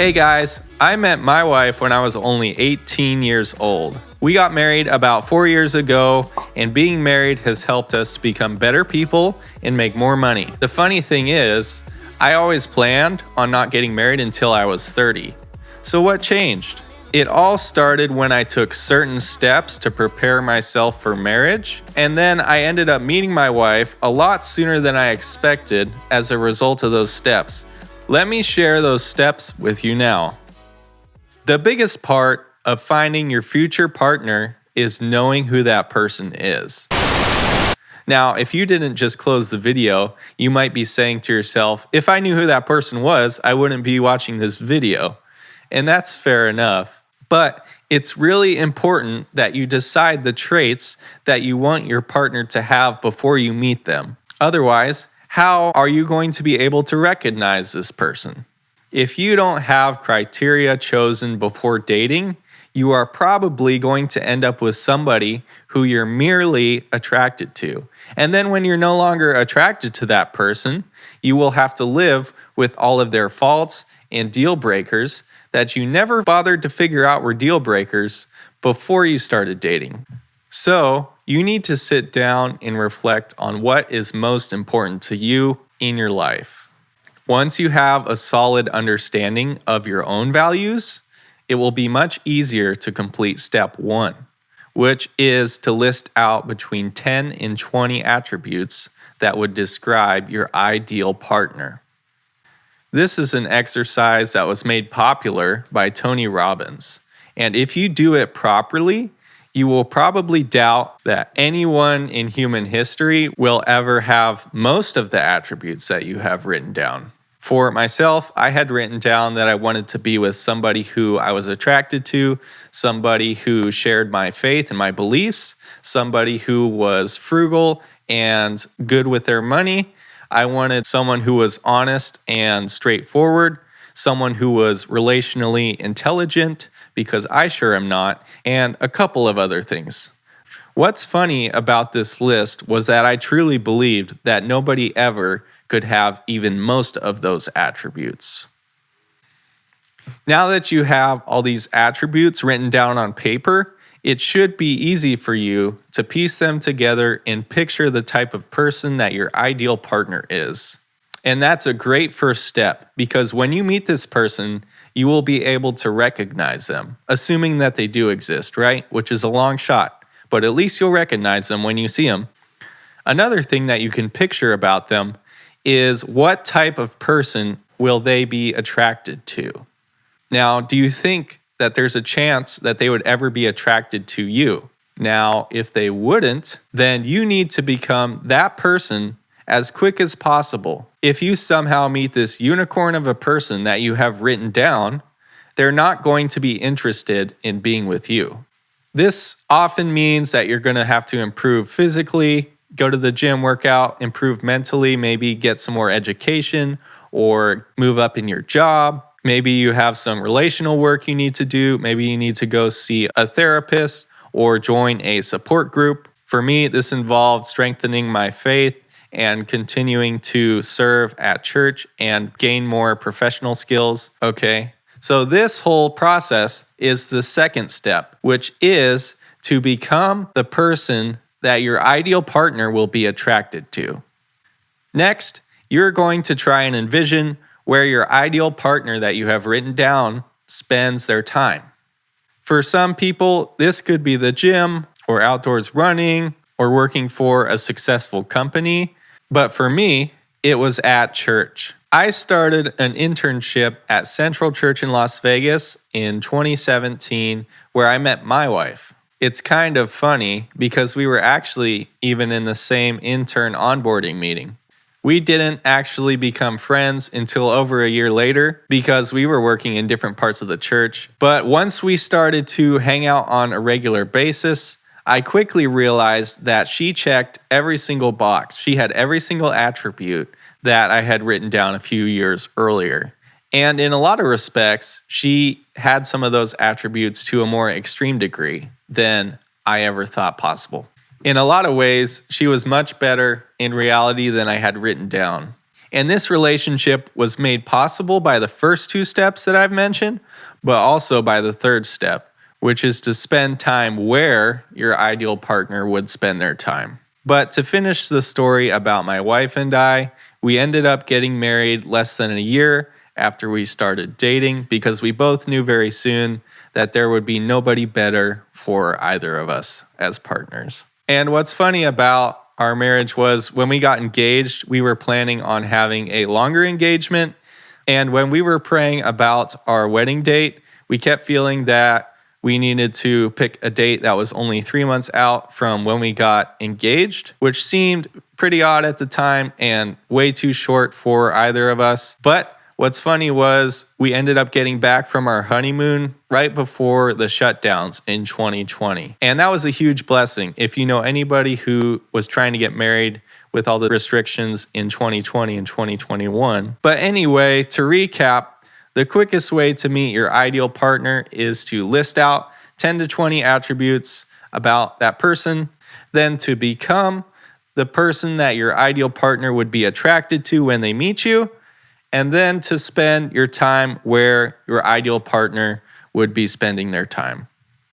Hey guys, I met my wife when I was only 18 years old. We got married about 4 years ago, and being married has helped us become better people and make more money. The funny thing is, I always planned on not getting married until I was 30. So what changed? It all started when I took certain steps to prepare myself for marriage, and then I ended up meeting my wife a lot sooner than I expected as a result of those steps. Let me share those steps with you now. The biggest part of finding your future partner is knowing who that person is. Now, if you didn't just close the video, you might be saying to yourself, if I knew who that person was, I wouldn't be watching this video. And that's fair enough. But it's really important that you decide the traits that you want your partner to have before you meet them. Otherwise, how are you going to be able to recognize this person? If you don't have criteria chosen before dating, you are probably going to end up with somebody who you're merely attracted to. And then when you're no longer attracted to that person, you will have to live with all of their faults and deal breakers that you never bothered to figure out were deal breakers before you started dating. So, you need to sit down and reflect on what is most important to you in your life. Once you have a solid understanding of your own values, it will be much easier to complete step 1, which is to list out between 10 and 20 attributes that would describe your ideal partner. This is an exercise that was made popular by Tony Robbins, and if you do it properly, you will probably doubt that anyone in human history will ever have most of the attributes that you have written down. For myself, I had written down that I wanted to be with somebody who I was attracted to, somebody who shared my faith and my beliefs, somebody who was frugal and good with their money. I wanted someone who was honest and straightforward, someone who was relationally intelligent, because I sure am not, and a couple of other things. What's funny about this list was that I truly believed that nobody ever could have even most of those attributes. Now that you have all these attributes written down on paper, it should be easy for you to piece them together and picture the type of person that your ideal partner is. And that's a great first step, because when you meet this person, you will be able to recognize them, assuming that they do exist, right? Which is a long shot, but at least you'll recognize them when you see them. Another thing that you can picture about them is what type of person will they be attracted to? Now, do you think that there's a chance that they would ever be attracted to you? Now, if they wouldn't, then you need to become that person as quick as possible. If you somehow meet this unicorn of a person that you have written down, they're not going to be interested in being with you. This often means that you're going to have to improve physically, go to the gym, work out, improve mentally, maybe get some more education or move up in your job. Maybe you have some relational work you need to do. Maybe you need to go see a therapist or join a support group. For me, this involved strengthening my faith and continuing to serve at church and gain more professional skills. Okay, so this whole process is the second step, which is to become the person that your ideal partner will be attracted to. Next, you're going to try and envision where your ideal partner that you have written down spends their time. For some people, this could be the gym or outdoors running or working for a successful company. But for me, it was at church. I started an internship at Central Church in Las Vegas in 2017, where I met my wife. It's kind of funny because we were actually even in the same intern onboarding meeting. We didn't actually become friends until over a year later because we were working in different parts of the church. But once we started to hang out on a regular basis, I quickly realized that she checked every single box. She had every single attribute that I had written down a few years earlier. And in a lot of respects, she had some of those attributes to a more extreme degree than I ever thought possible. In a lot of ways, she was much better in reality than I had written down. And this relationship was made possible by the first two steps that I've mentioned, but also by the third step, which is to spend time where your ideal partner would spend their time. But to finish the story about my wife and I, we ended up getting married less than a year after we started dating because we both knew very soon that there would be nobody better for either of us as partners. And what's funny about our marriage was when we got engaged, we were planning on having a longer engagement. And when we were praying about our wedding date, we kept feeling that we needed to pick a date that was only 3 months out from when we got engaged, which seemed pretty odd at the time and way too short for either of us. But what's funny was we ended up getting back from our honeymoon right before the shutdowns in 2020. And that was a huge blessing. If you know anybody who was trying to get married with all the restrictions in 2020 and 2021. But anyway, to recap, the quickest way to meet your ideal partner is to list out 10 to 20 attributes about that person, then to become the person that your ideal partner would be attracted to when they meet you, and then to spend your time where your ideal partner would be spending their time.